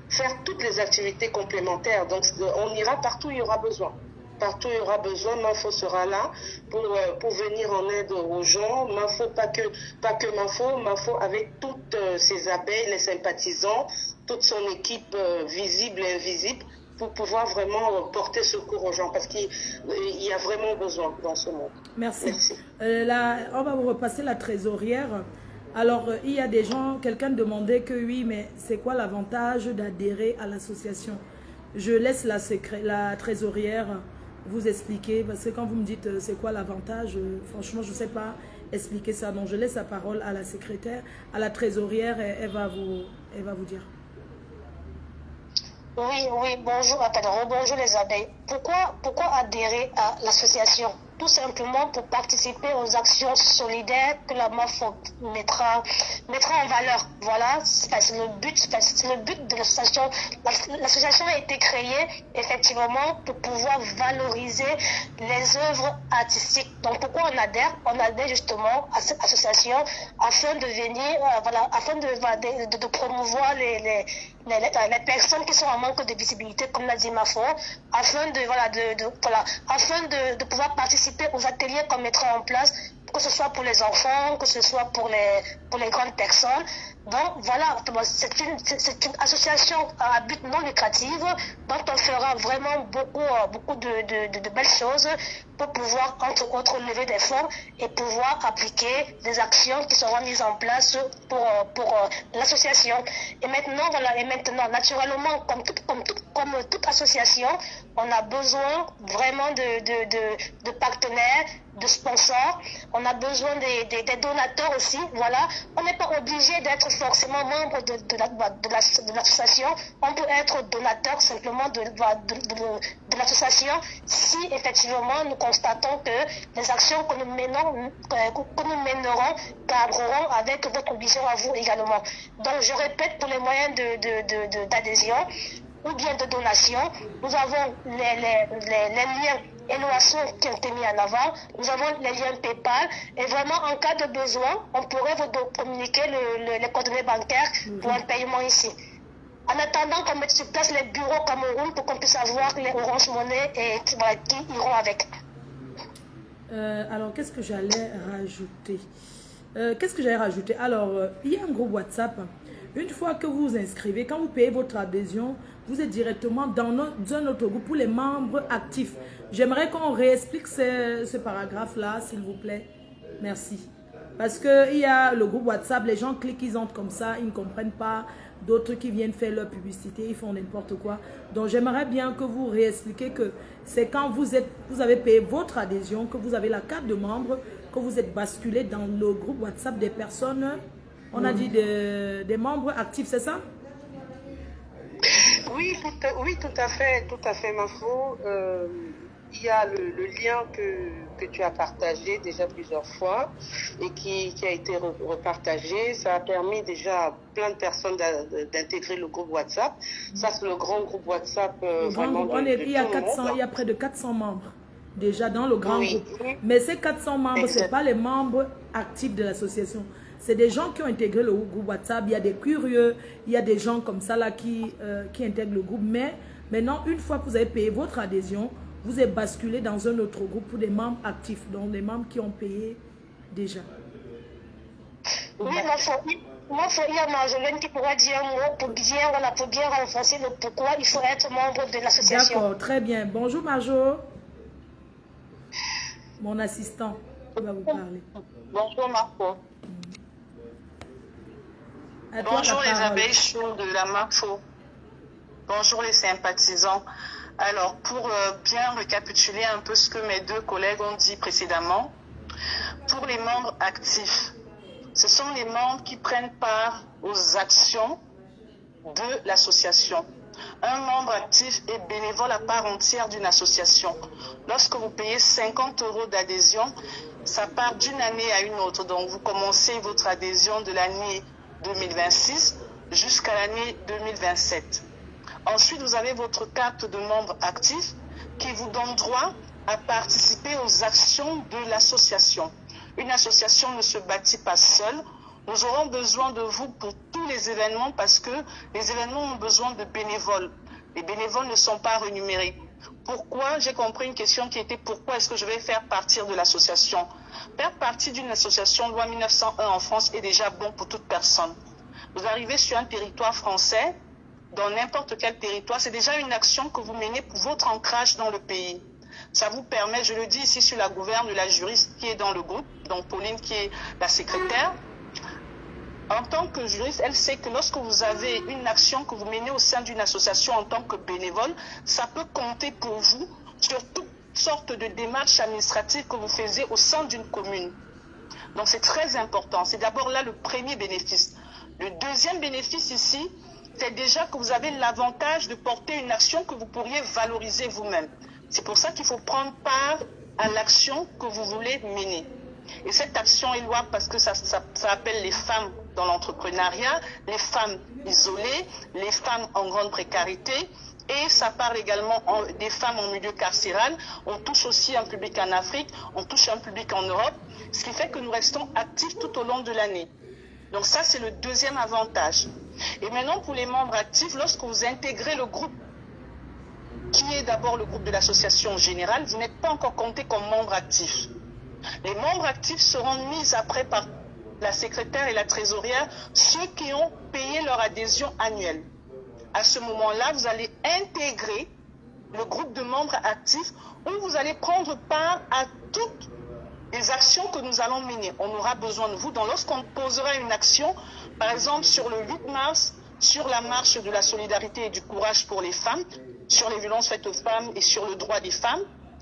faire toutes les activités complémentaires. Donc on ira partout où il y aura besoin. Partout où il y aura besoin, Mafo sera là pour venir en aide aux gens. Mafo, pas que Mafo avec toutes ses abeilles, les sympathisants, toute son équipe visible et invisible, pour pouvoir vraiment porter secours aux gens, parce qu'il y a vraiment besoin dans ce monde. Merci. Là, on va vous repasser la trésorière. Alors, il y a des gens, quelqu'un demandait que oui, mais c'est quoi l'avantage d'adhérer à l'association? Je laisse la trésorière vous expliquer, parce que quand vous me dites c'est quoi l'avantage, franchement, je ne sais pas expliquer ça. Donc, je laisse la parole à la secrétaire, à la trésorière, et elle va vous dire. Oui, bonjour, bonjour les abeilles. Pourquoi adhérer à l'association? Tout simplement pour participer aux actions solidaires que la Mafo mettra en valeur. Voilà, c'est le but de l'association. L'association a été créée effectivement pour pouvoir valoriser les œuvres artistiques. Donc pourquoi on adhère? On adhère justement à cette association afin de venir, afin de promouvoir les personnes qui sont en manque de visibilité, comme l'a dit Mafo, afin de pouvoir participer aux ateliers qu'on mettra en place, que ce soit pour les enfants, que ce soit pour les grandes personnes, Donc voilà, c'est une association à but non lucratif dont on fera vraiment beaucoup de belles choses pour pouvoir, entre autres, lever des fonds et pouvoir appliquer des actions qui seront mises en place pour l'association. Et maintenant, naturellement, comme toute association, on a besoin vraiment de partenaires, de sponsors, on a besoin des donateurs aussi, voilà. On n'est pas obligé d'être forcément membre de l'association, on peut être donateur simplement de l'association si effectivement nous constatons que les actions que nous mènerons cadreront avec votre vision à vous également. Donc je répète, pour les moyens d'adhésion ou bien de donation, nous avons les liens Eloasso qui ont été mis en avant, nous avons les liens PayPal, et vraiment en cas de besoin, on pourrait vous communiquer les coordonnées bancaires pour un paiement ici. En attendant qu'on mette sur place les bureaux Cameroun pour qu'on puisse avoir les Orange Money et qui iront avec. Alors, qu'est-ce que j'allais rajouter? Alors, il y a un groupe WhatsApp. Une fois que vous vous inscrivez, quand vous payez votre adhésion, vous êtes directement dans un autre groupe pour les membres actifs. J'aimerais qu'on réexplique ce paragraphe-là, s'il vous plaît. Merci. Parce qu'il y a le groupe WhatsApp, les gens cliquent, ils entrent comme ça, ils ne comprennent pas. D'autres qui viennent faire leur publicité, ils font n'importe quoi. Donc, j'aimerais bien que vous réexpliquiez que c'est quand vous avez payé votre adhésion, que vous avez la carte de membre, que vous êtes basculé dans le groupe WhatsApp des personnes, on a dit des membres actifs, c'est ça? Oui, tout à fait, Mafo. Il y a le lien que tu as partagé déjà plusieurs fois et qui a été repartagé. Ça a permis déjà à plein de personnes d'intégrer le groupe WhatsApp. Ça, c'est le grand groupe WhatsApp. Il y a près de 400 membres déjà dans le grand groupe. Mais ces 400 membres, ce n'est pas les membres actifs de l'association. C'est des gens qui ont intégré le groupe WhatsApp. Il y a des curieux, il y a des gens comme ça là qui intègrent le groupe. Mais maintenant, une fois que vous avez payé votre adhésion, vous êtes basculé dans un autre groupe pour des membres actifs, donc des membres qui ont payé déjà. Oui, il y a Marjolaine qui pourrait dire un mot pour bien renforcer le pourquoi il faut être membre de l'association. D'accord, très bien. Bonjour Marjo. Mon assistant va vous parler. Bonjour Marco. Bonjour les abeilles chaudes de la Marfo. Bonjour les sympathisants. Alors, pour bien récapituler un peu ce que mes deux collègues ont dit précédemment, pour les membres actifs, ce sont les membres qui prennent part aux actions de l'association. Un membre actif est bénévole à part entière d'une association. Lorsque vous payez 50 € d'adhésion, ça part d'une année à une autre. Donc, vous commencez votre adhésion de l'année 2026 jusqu'à l'année 2027. Ensuite, vous avez votre carte de membre actif qui vous donne droit à participer aux actions de l'association. Une association ne se bâtit pas seule. Nous aurons besoin de vous pour tous les événements parce que les événements ont besoin de bénévoles. Les bénévoles ne sont pas rémunérés. Pourquoi? J'ai compris une question qui était pourquoi est-ce que je vais faire partie de l'association? Faire partie d'une association loi 1901 en France est déjà bon pour toute personne. Vous arrivez sur un territoire français, dans n'importe quel territoire, c'est déjà une action que vous menez pour votre ancrage dans le pays. Ça vous permet, je le dis ici sur la gouverne de la juriste qui est dans le groupe, donc Pauline qui est la secrétaire. En tant que juriste, elle sait que lorsque vous avez une action que vous menez au sein d'une association en tant que bénévole, ça peut compter pour vous sur toutes sortes de démarches administratives que vous faisiez au sein d'une commune. Donc c'est très important. C'est d'abord là le premier bénéfice. Le deuxième bénéfice ici, c'est déjà que vous avez l'avantage de porter une action que vous pourriez valoriser vous-même. C'est pour ça qu'il faut prendre part à l'action que vous voulez mener. Et cette action est louable parce que ça appelle les femmes dans l'entrepreneuriat, les femmes isolées, les femmes en grande précarité, et ça parle également des femmes en milieu carcéral. On touche aussi un public en Afrique, on touche un public en Europe, ce qui fait que nous restons actifs tout au long de l'année. Donc ça, c'est le deuxième avantage. Et maintenant, pour les membres actifs, lorsque vous intégrez le groupe, qui est d'abord le groupe de l'association générale, vous n'êtes pas encore compté comme membre actif. Les membres actifs seront mis après par la secrétaire et la trésorière, ceux qui ont payé leur adhésion annuelle. À ce moment-là, vous allez intégrer le groupe de membres actifs où vous allez prendre part à toutes les actions que nous allons mener. On aura besoin de vous. Donc, lorsqu'on posera une action, par exemple sur le 8 mars, sur la marche de la solidarité et du courage pour les femmes, sur les violences faites aux femmes et sur le droit des femmes,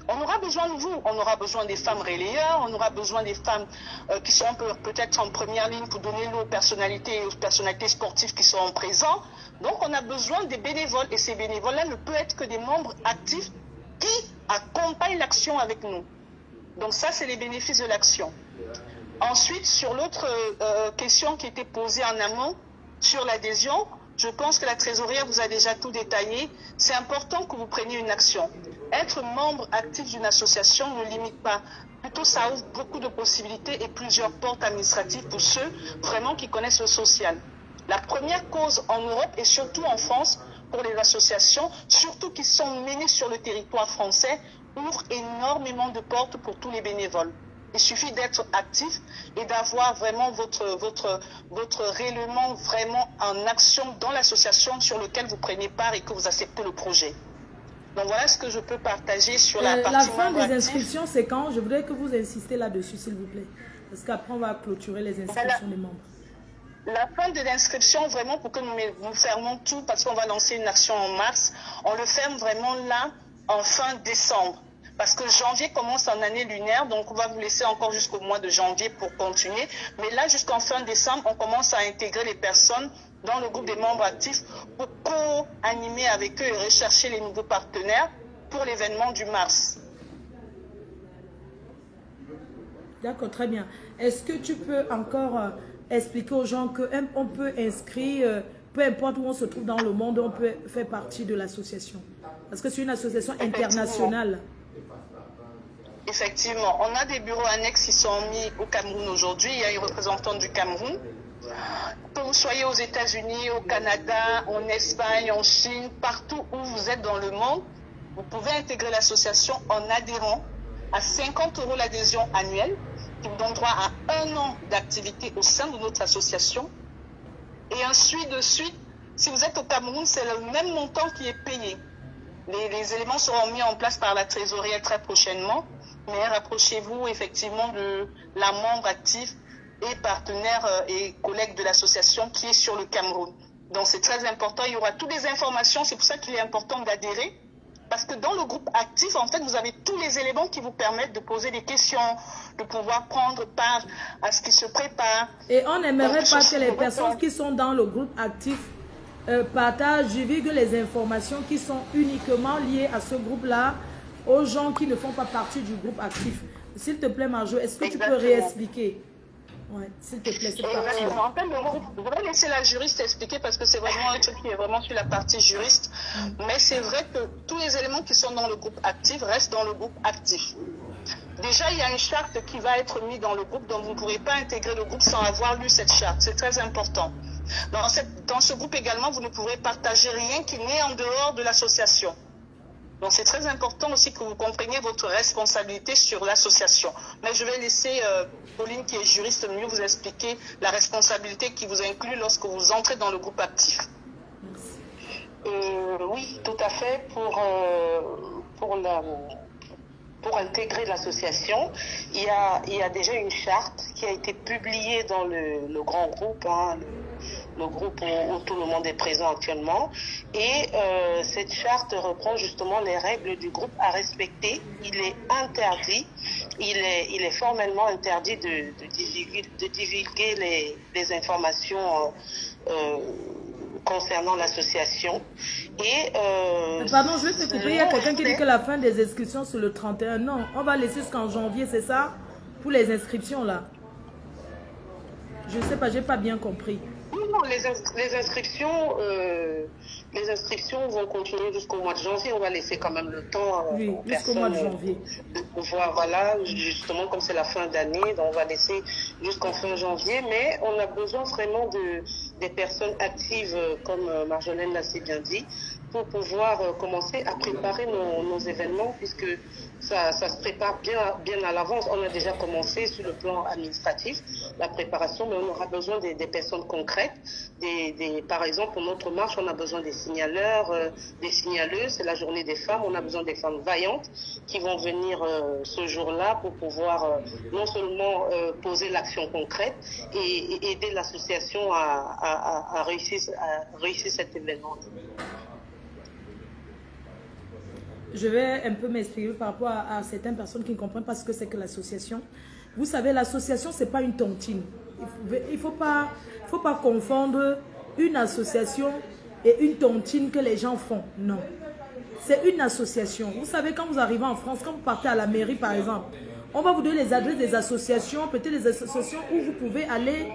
on aura besoin de vous. On aura besoin des femmes relayeurs, on aura besoin des femmes qui seront peut-être en première ligne pour donner l'eau aux personnalités sportives qui seront présentes. Donc, on a besoin des bénévoles et ces bénévoles-là ne peuvent être que des membres actifs qui accompagnent l'action avec nous. Donc, ça, c'est les bénéfices de l'action. Ensuite, sur l'autre question qui était posée en amont, sur l'adhésion, je pense que la trésorière vous a déjà tout détaillé. C'est important que vous preniez une action. Être membre actif d'une association ne limite pas. Plutôt, ça ouvre beaucoup de possibilités et plusieurs portes administratives pour ceux vraiment qui connaissent le social. La première cause en Europe et surtout en France pour les associations, surtout qui sont menées sur le territoire français, ouvre énormément de portes pour tous les bénévoles. Il suffit d'être actif et d'avoir vraiment votre règlement vraiment en action dans l'association sur lequel vous prenez part et que vous acceptez le projet. Donc voilà ce que je peux partager sur la partie la fin des actif. inscriptions, c'est quand? Je voudrais que vous insistez là-dessus, s'il vous plaît. Parce qu'après, on va clôturer les inscriptions des membres. La fin de l'inscription, vraiment, pour que nous fermons tout, parce qu'on va lancer une action en mars, on le ferme vraiment là, en fin décembre. Parce que janvier commence en année lunaire, donc on va vous laisser encore jusqu'au mois de janvier pour continuer. Mais là, jusqu'en fin décembre, on commence à intégrer les personnes dans le groupe des membres actifs pour co-animer avec eux et rechercher les nouveaux partenaires pour l'événement du mars. D'accord, très bien. Est-ce que tu peux encore expliquer aux gens qu'on peut inscrire, peu importe où on se trouve dans le monde, on peut faire partie de l'association? Parce que c'est une association internationale. Effectivement, on a des bureaux annexes qui sont mis au Cameroun aujourd'hui. Il y a une représentante du Cameroun. Que vous soyez aux États-Unis, au Canada, en Espagne, en Chine, partout où vous êtes dans le monde, vous pouvez intégrer l'association en adhérant à 50 € l'adhésion annuelle, qui vous donne droit à 1 an d'activité au sein de notre association. Et ensuite, si vous êtes au Cameroun, c'est le même montant qui est payé. Les éléments seront mis en place par la trésorière très prochainement. Mais rapprochez-vous effectivement de la membre active et partenaire et collègue de l'association qui est sur le Cameroun. Donc c'est très important, il y aura toutes les informations, c'est pour ça qu'il est important d'adhérer. Parce que dans le groupe actif, en fait, vous avez tous les éléments qui vous permettent de poser des questions, de pouvoir prendre part à ce qui se prépare. Et on n'aimerait pas que les personnes qui sont dans le groupe actif partagent, divulguent les informations qui sont uniquement liées à ce groupe-là, aux gens qui ne font pas partie du groupe actif. S'il te plaît, Marjo, est-ce que tu peux réexpliquer? Oui, s'il te plaît, c'est parti. En fait, je vais laisser la juriste expliquer parce que c'est vraiment un truc qui est vraiment sur la partie juriste. Mais c'est vrai que tous les éléments qui sont dans le groupe actif restent dans le groupe actif. Déjà, il y a une charte qui va être mise dans le groupe, donc vous ne pourrez pas intégrer le groupe sans avoir lu cette charte. C'est très important. Dans ce groupe également, vous ne pourrez partager rien qui n'est en dehors de l'association. Donc c'est très important aussi que vous compreniez votre responsabilité sur l'association. Mais je vais laisser Pauline, qui est juriste, mieux vous expliquer la responsabilité qui vous inclut lorsque vous entrez dans le groupe actif. Oui, tout à fait. Pour intégrer l'association, il y a déjà une charte qui a été publiée dans le grand groupe, le groupe où tout le monde est présent actuellement. Et cette charte reprend justement les règles du groupe à respecter. Il est interdit, il est formellement interdit de divulguer les informations concernant l'association. Et pardon, je vais te couper. Il y a quelqu'un qui dit que la fin des inscriptions c'est le 31. Non, on va laisser jusqu'en janvier, c'est ça? Pour les inscriptions là. Je ne sais pas, j'ai pas bien compris. Non, les inscriptions vont continuer jusqu'au mois de janvier. On va laisser quand même le temps oui, jusqu'au mois de janvier. De pouvoir, voilà, justement, comme c'est la fin d'année, donc on va laisser jusqu'en fin janvier. Mais on a besoin vraiment des personnes actives, comme Marjolaine l'a si bien dit, pour pouvoir commencer à préparer nos événements, puisque ça se prépare bien à l'avance. On a déjà commencé sur le plan administratif, la préparation, mais on aura besoin des personnes concrètes. Par exemple, pour notre marche, on a besoin des signaleurs, des signaleuses. C'est la journée des femmes. On a besoin des femmes vaillantes qui vont venir ce jour-là pour pouvoir non seulement poser l'action concrète et aider l'association à réussir cet événement. Je vais un peu m'expliquer par rapport à certaines personnes qui ne comprennent pas ce que c'est que l'association. Vous savez, l'association, ce n'est pas une tontine. Il ne faut pas confondre une association et une tontine que les gens font. Non. C'est une association. Vous savez, quand vous arrivez en France, quand vous partez à la mairie, par exemple, on va vous donner les adresses des associations, peut-être les associations où vous pouvez aller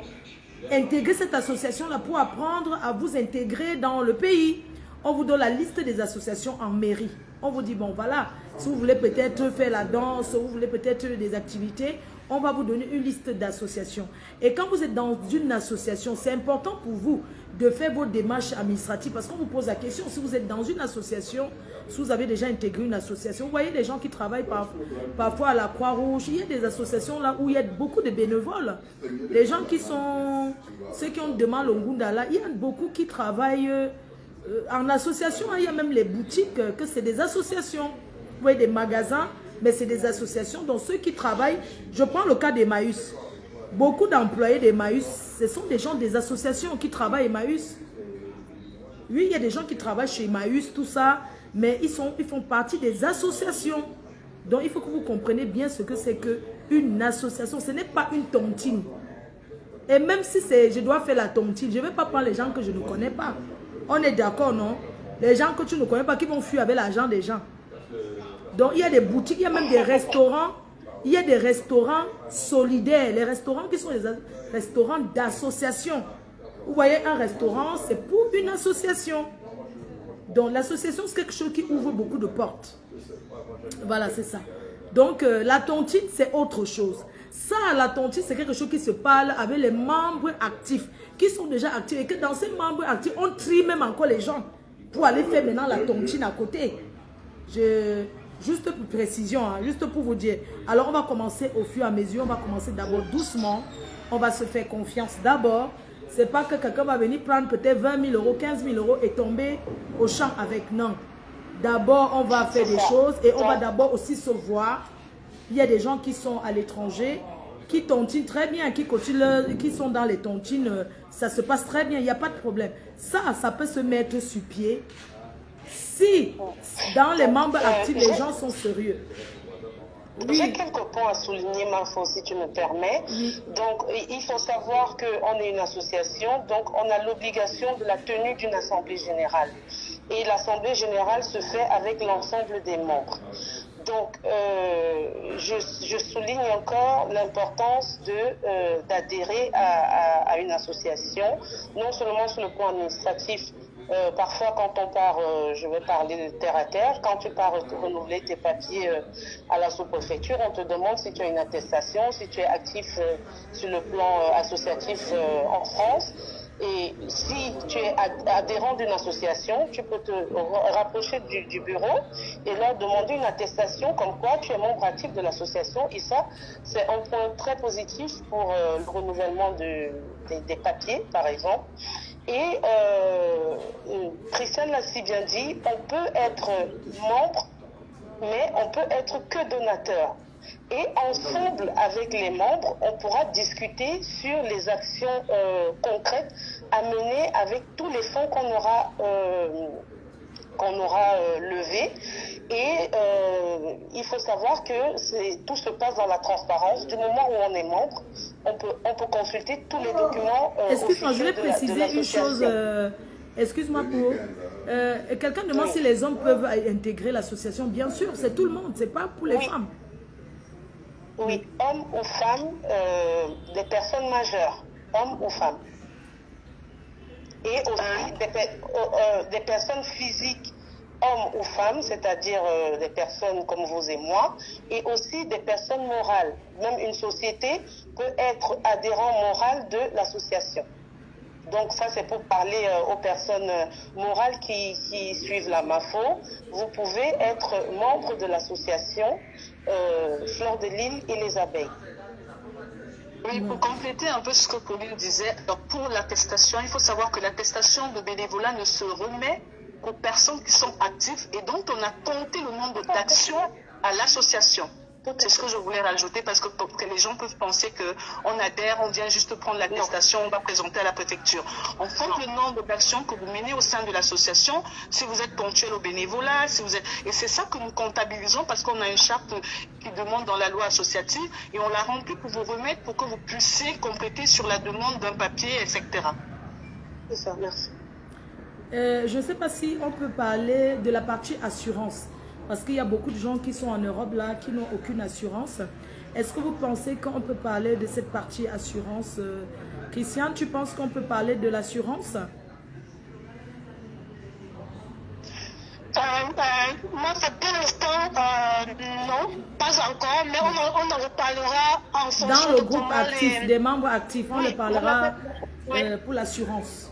intégrer cette association-là pour apprendre à vous intégrer dans le pays. On vous donne la liste des associations en mairie. On vous dit, bon voilà, si vous voulez peut-être faire la danse, vous voulez peut-être des activités, on va vous donner une liste d'associations. Et quand vous êtes dans une association, c'est important pour vous de faire vos démarches administratives parce qu'on vous pose la question, si vous êtes dans une association, si vous avez déjà intégré une association, vous voyez les gens qui travaillent parfois à la Croix-Rouge, il y a des associations là où il y a beaucoup de bénévoles. Les gens qui sont, ceux qui ont demandé au Ngundala, il y a beaucoup qui travaillent en association, il y a même les boutiques, que c'est des associations. Vous voyez des magasins, mais c'est des associations. Donc ceux qui travaillent, je prends le cas d'Emmaüs. Beaucoup d'employés d'Emmaüs, ce sont des gens des associations qui travaillent Emmaüs. Oui, il y a des gens qui travaillent chez Emmaüs, tout ça, mais ils font partie des associations. Donc il faut que vous compreniez bien ce que c'est qu'une association. Ce n'est pas une tontine. Et même si je dois faire la tontine, je ne vais pas prendre les gens que je ne connais pas. On est d'accord, non? Les gens que tu ne connais pas, qui vont fuir avec l'argent des gens. Donc, il y a des boutiques, il y a même des restaurants. Il y a des restaurants solidaires. Les restaurants qui sont des restaurants d'association. Vous voyez, un restaurant, c'est pour une association. Donc, l'association, c'est quelque chose qui ouvre beaucoup de portes. Voilà, c'est ça. Donc, la tontine, c'est autre chose. Ça, la tontine, c'est quelque chose qui se parle avec les membres actifs, qui sont déjà actifs. Et que dans ces membres actifs, on trie même encore les gens pour aller faire maintenant la tontine à côté. Juste pour précision, hein, juste pour vous dire. Alors, on va commencer au fur et à mesure. On va commencer d'abord doucement. On va se faire confiance d'abord. Ce n'est pas que quelqu'un va venir prendre peut-être 20 000 euros, 15 000 euros et tomber au champ avec. Non. D'abord, on va faire des choses et on va d'abord aussi se voir. Il y a des gens qui sont à l'étranger, qui tontinent très bien, qui sont dans les tontines. Ça se passe très bien, il n'y a pas de problème. Ça peut se mettre sur pied. Si dans les membres actifs, les gens sont sérieux. Oui. J'ai quelques points à souligner, Marfo, si tu me permets. Oui. Donc, il faut savoir qu'on est une association, donc on a l'obligation de la tenue d'une assemblée générale. Et l'assemblée générale se fait avec l'ensemble des membres. Donc, je souligne encore l'importance d'adhérer à une association, non seulement sur le plan administratif. Parfois, quand on part, je vais parler de terre à terre, quand tu pars renouveler tes papiers à la sous-préfecture, on te demande si tu as une attestation, si tu es actif sur le plan associatif en France. Et si tu es adhérent d'une association, tu peux te rapprocher du bureau et leur demander une attestation comme quoi tu es membre actif de l'association. Et ça, c'est un point très positif pour le renouvellement des papiers, par exemple. Et Christiane l'a si bien dit, on peut être membre, mais on peut être que donateur. Et ensemble, avec les membres, on pourra discuter sur les actions concrètes à mener avec tous les fonds qu'on aura levés. Et il faut savoir que tout se passe dans la transparence. Du moment où on est membre, on peut consulter tous les documents. Excuse-moi, je vais préciser une chose. Excuse-moi pour... quelqu'un demande si les hommes peuvent intégrer l'association. Bien sûr, c'est tout le monde, c'est pas pour les femmes. Oui, hommes ou femmes, des personnes majeures, hommes ou femmes. Et aussi des personnes physiques, hommes ou femmes, c'est-à-dire des personnes comme vous et moi, et aussi des personnes morales. Même une société peut être adhérent moral de l'association. Donc ça, c'est pour parler aux personnes morales qui suivent la MAFO. Vous pouvez être membre de l'association Fleur de Lille et les abeilles. Oui, pour compléter un peu ce que Pauline disait, alors pour l'attestation, il faut savoir que l'attestation de bénévolat ne se remet qu'aux personnes qui sont actives et dont on a compté le nombre d'actions à l'association. C'est ce que je voulais rajouter parce que les gens peuvent penser qu'on adhère, on vient juste prendre l'attestation, on va présenter à la préfecture. On compte le nombre d'actions que vous menez au sein de l'association, si vous êtes ponctuel au bénévolat, si vous êtes... Et c'est ça que nous comptabilisons parce qu'on a une charte qui demande dans la loi associative et on l'a remplie pour vous remettre pour que vous puissiez compléter sur la demande d'un papier, etc. C'est ça, merci. Je ne sais pas si on peut parler de la partie assurance. Parce qu'il y a beaucoup de gens qui sont en Europe là, qui n'ont aucune assurance. Est-ce que vous pensez qu'on peut parler de cette partie assurance? Christiane, tu penses qu'on peut parler de l'assurance? Moi, pour l'instant, non, pas encore, mais on en reparlera en fonction dans le de groupe comment actif, des membres actifs, on Oui, le parlera oui. pour l'assurance.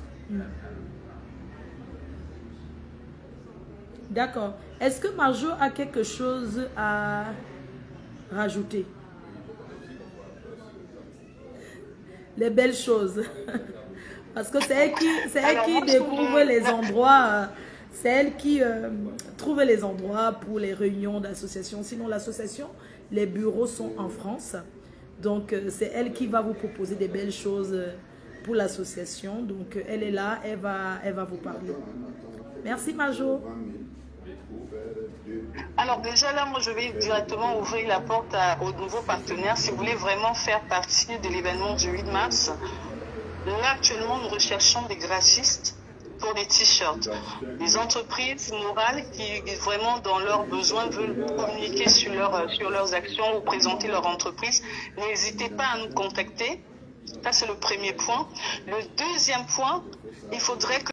D'accord. Est-ce que Marjo a quelque chose à rajouter? Les belles choses. Parce que c'est elle qui découvre les endroits, c'est elle qui trouve les endroits pour les réunions d'association. Sinon, l'association, les bureaux sont en France. Donc, c'est elle qui va vous proposer des belles choses pour l'association. Donc, elle est là, elle va vous parler. Merci, Marjo. Alors déjà là, moi je vais directement ouvrir la porte aux nouveaux partenaires. Si vous voulez vraiment faire partie de l'événement du 8 mars, là actuellement nous recherchons des graphistes pour des t-shirts. Des entreprises morales qui vraiment dans leurs besoins veulent communiquer sur leurs actions ou présenter leur entreprise. N'hésitez pas à nous contacter. Ça c'est le premier point. Le deuxième point, il faudrait que